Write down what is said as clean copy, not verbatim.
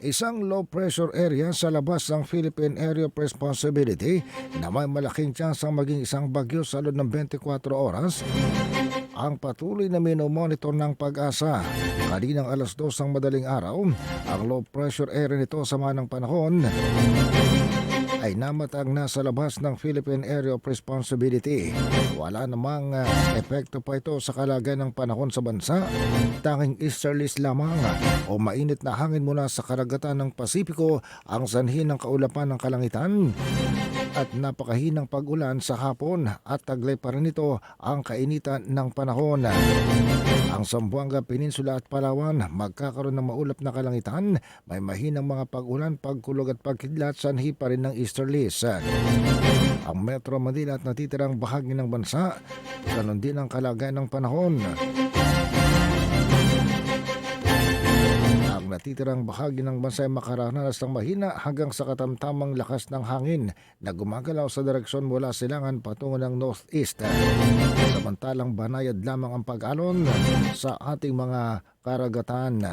Isang low pressure area sa labas ng Philippine Area of Responsibility na may malaking tsansang maging isang bagyo sa loob ng 24 oras ang patuloy na minomonitor ng Pag-asa. Kaninang alas 2 ng madaling araw, ang low pressure area nito sama ng panahon ay namatang nasa labas ng Philippine Area of Responsibility. Wala namang epekto pa ito sa kalagayan ng panahon sa bansa. Tanging easterlies lamang o mainit na hangin mula sa karagatan ng Pasipiko ang sanhi ng kaulapan ng kalangitan at napakahinang pag-ulan sa hapon at taglay pa rin ito ang kainitan ng panahon. Ang Zamboanga Peninsula at Palawan magkakaroon ng maulap na kalangitan, may mahinang mga pag-ulan, pagkulog at pagkidlat sanhi pa rin ng easterlies. Ang Metro Manila at natitirang bahagi ng bansa, ganon din ang kalagayan ng panahon. Ang natitirang bahagi ng bansa ay makaranas ng mahina hanggang sa katamtamang lakas ng hangin na gumagalaw sa direksyon mula silangan patungo ng northeast. Samantalang banayad lamang ang pag-alon sa ating mga karagatan.